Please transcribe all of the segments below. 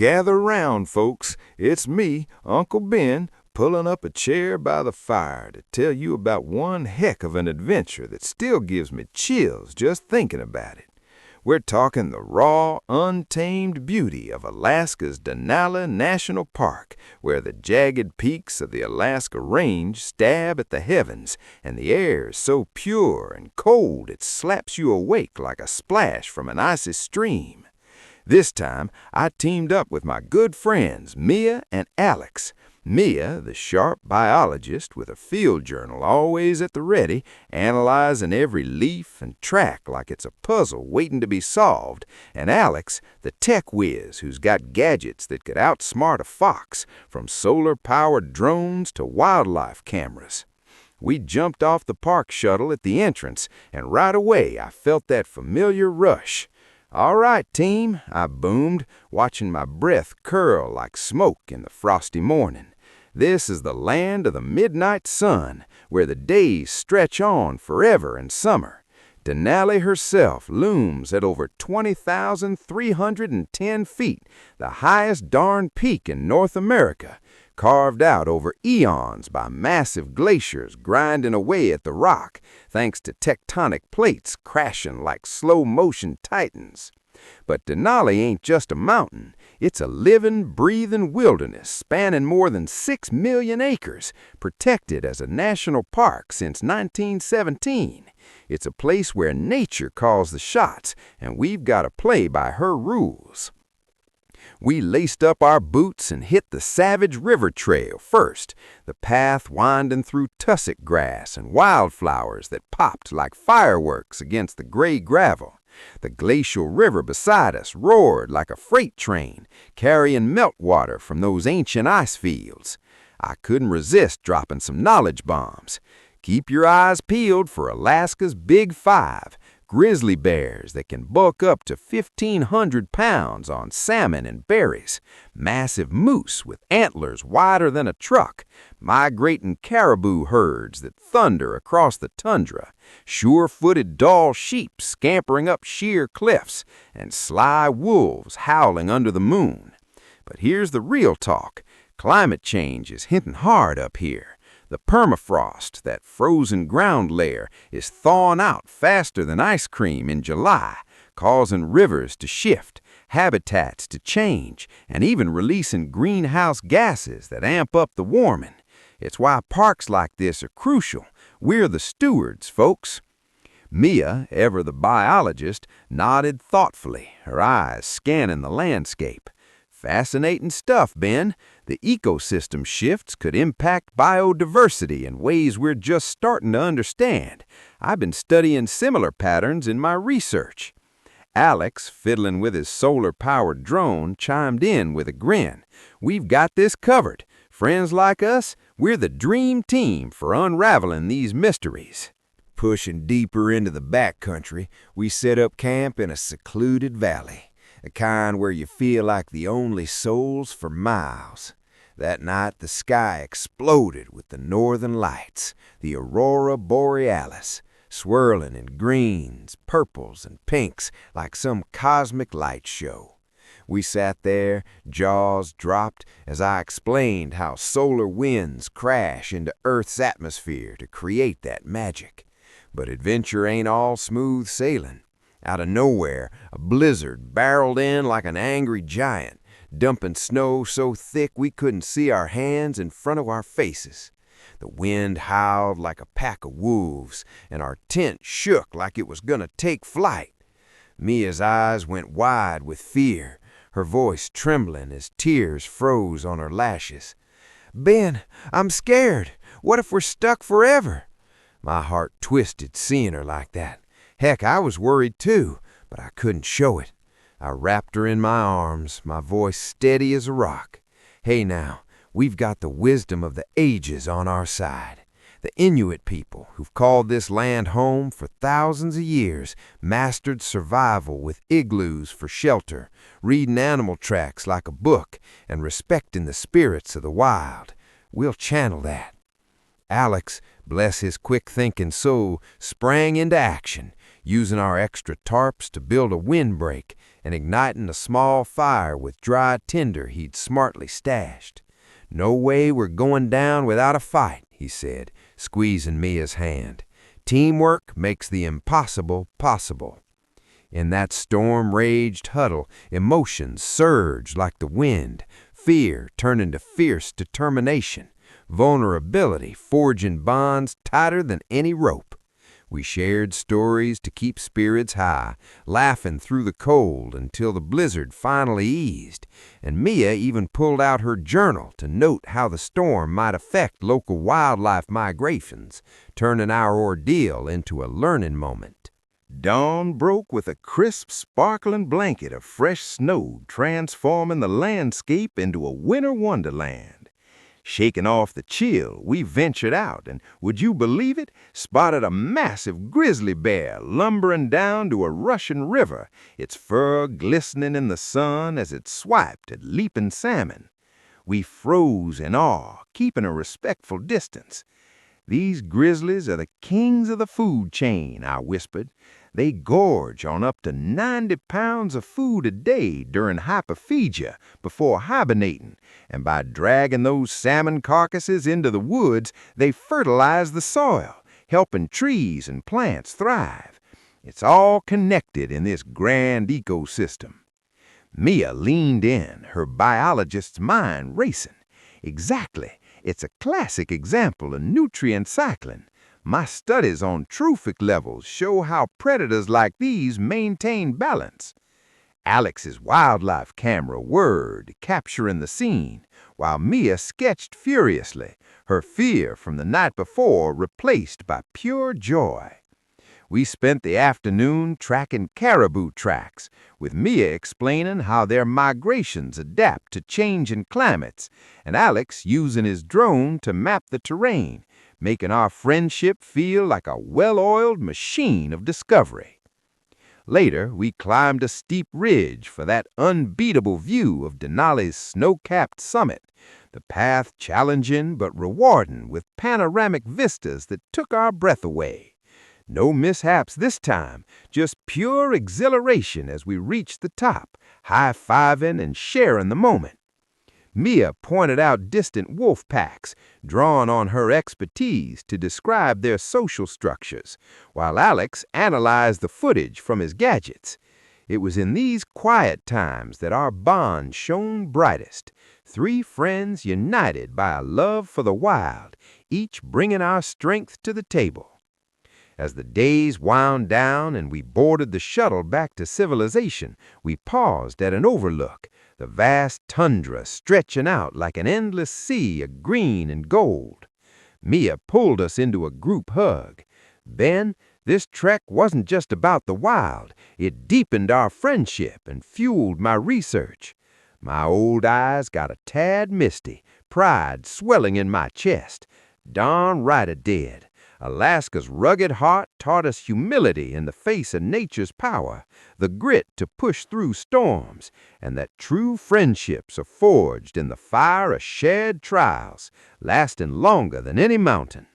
Gather round, folks. It's me, Uncle Ben, pulling up a chair by the fire to tell you about one heck of an adventure that still gives me chills just thinking about it. We're talking the raw, untamed beauty of Alaska's Denali National Park, where the jagged peaks of the Alaska Range stab at the heavens, and the air is so pure and cold it slaps you awake like a splash from an icy stream. This time, I teamed up with my good friends Mia and Alex. Mia, the sharp biologist with a field journal always at the ready, analyzing every leaf and track like it's a puzzle waiting to be solved, and Alex, the tech whiz who's got gadgets that could outsmart a fox, from solar-powered drones to wildlife cameras. We jumped off the park shuttle at the entrance, and right away I felt that familiar rush. "All right, team," I boomed, watching my breath curl like smoke in the frosty morning. This is the land of the midnight sun, where the days stretch on forever in summer. Denali herself looms at over 20,310 feet, the highest darn peak in North America, carved out over eons by massive glaciers grinding away at the rock, thanks to tectonic plates crashing like slow-motion titans. But Denali ain't just a mountain. It's a living, breathing wilderness spanning more than 6 million acres, protected as a national park since 1917. It's a place where nature calls the shots, and we've got to play by her rules. We laced up our boots and hit the Savage River Trail first, the path winding through tussock grass and wildflowers that popped like fireworks against the gray gravel. The glacial river beside us roared like a freight train, carrying meltwater from those ancient ice fields. I couldn't resist dropping some knowledge bombs. Keep your eyes peeled for Alaska's Big Five, grizzly bears that can bulk up to 1,500 pounds on salmon and berries, massive moose with antlers wider than a truck, migrating caribou herds that thunder across the tundra, sure-footed Dall sheep scampering up sheer cliffs, and sly wolves howling under the moon. But here's the real talk. Climate change is hitting hard up here. The permafrost, that frozen ground layer, is thawing out faster than ice cream in July, causing rivers to shift, habitats to change, and even releasing greenhouse gases that amp up the warming. It's why parks like this are crucial. We're the stewards, folks. Mia, ever the biologist, nodded thoughtfully, her eyes scanning the landscape. Fascinating stuff, Ben. The ecosystem shifts could impact biodiversity in ways we're just starting to understand. I've been studying similar patterns in my research. Alex, fiddling with his solar-powered drone, chimed in with a grin. "We've got this covered. Friends like us, we're the dream team for unraveling these mysteries." Pushing deeper into the backcountry, we set up camp in a secluded valley. The kind where you feel like the only souls for miles. That night, the sky exploded with the northern lights, the Aurora borealis, swirling in greens, purples, and pinks like some cosmic light show. We sat there, jaws dropped, as I explained how solar winds crash into Earth's atmosphere to create that magic. But adventure ain't all smooth sailing. Out of nowhere, a blizzard barreled in like an angry giant, dumping snow so thick we couldn't see our hands in front of our faces. The wind howled like a pack of wolves, and our tent shook like it was gonna take flight. Mia's eyes went wide with fear, her voice trembling as tears froze on her lashes. "Ben, I'm scared. What if we're stuck forever?" My heart twisted seeing her like that. Heck, I was worried too, but I couldn't show it. I wrapped her in my arms, my voice steady as a rock. "Hey now, we've got the wisdom of the ages on our side. The Inuit people, who've called this land home for thousands of years, mastered survival with igloos for shelter, reading animal tracks like a book, and respecting the spirits of the wild. We'll channel that." Alex, bless his quick-thinking soul, sprang into action, using our extra tarps to build a windbreak, and igniting a small fire with dry tinder he'd smartly stashed. "No way we're going down without a fight," he said, squeezing Mia's hand. "Teamwork makes the impossible possible." In that storm-raged huddle, emotions surged like the wind, fear turning to fierce determination, vulnerability forging bonds tighter than any rope. We shared stories to keep spirits high, laughing through the cold until the blizzard finally eased, and Mia even pulled out her journal to note how the storm might affect local wildlife migrations, turning our ordeal into a learning moment. Dawn broke with a crisp, sparkling blanket of fresh snow, transforming the landscape into a winter wonderland. Shaking off the chill, we ventured out and, would you believe it, spotted a massive grizzly bear lumbering down to a rushing river, its fur glistening in the sun as it swiped at leaping salmon. We froze in awe, keeping a respectful distance. "These grizzlies are the kings of the food chain," I whispered. "They gorge on up to 90 pounds of food a day during hypophagia before hibernating, and by dragging those salmon carcasses into the woods, they fertilize the soil, helping trees and plants thrive. It's all connected in this grand ecosystem." Mia leaned in, her biologist's mind racing. "Exactly. It's a classic example of nutrient cycling. My studies on trophic levels show how predators like these maintain balance." Alex's wildlife camera whirred, capturing the scene, while Mia sketched furiously, her fear from the night before replaced by pure joy. We spent the afternoon tracking caribou tracks, with Mia explaining how their migrations adapt to changing climates, and Alex using his drone to map the terrain, making our friendship feel like a well-oiled machine of discovery. Later, we climbed a steep ridge for that unbeatable view of Denali's snow-capped summit, the path challenging but rewarding with panoramic vistas that took our breath away. No mishaps this time, just pure exhilaration as we reached the top, high-fiving and sharing the moment. Mia pointed out distant wolf packs, drawing on her expertise to describe their social structures, while Alex analyzed the footage from his gadgets. It was in these quiet times that our bond shone brightest, three friends united by a love for the wild, each bringing our strength to the table. As the days wound down and we boarded the shuttle back to civilization, we paused at an overlook, the vast tundra stretching out like an endless sea of green and gold. Mia pulled us into a group hug. "Ben, this trek wasn't just about the wild. It deepened our friendship and fueled my research." My old eyes got a tad misty, pride swelling in my chest. Darn right it did. Alaska's rugged heart taught us humility in the face of nature's power, the grit to push through storms, and that true friendships are forged in the fire of shared trials, lasting longer than any mountain.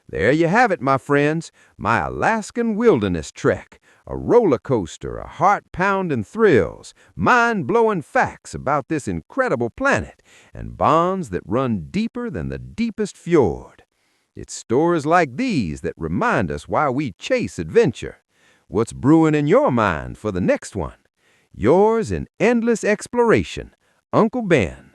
There you have it, my friends, my Alaskan wilderness trek, a roller coaster of heart-pounding thrills, mind-blowing facts about this incredible planet, and bonds that run deeper than the deepest fjord. It's stories like these that remind us why we chase adventure. What's brewing in your mind for the next one? Yours in endless exploration, Uncle Ben.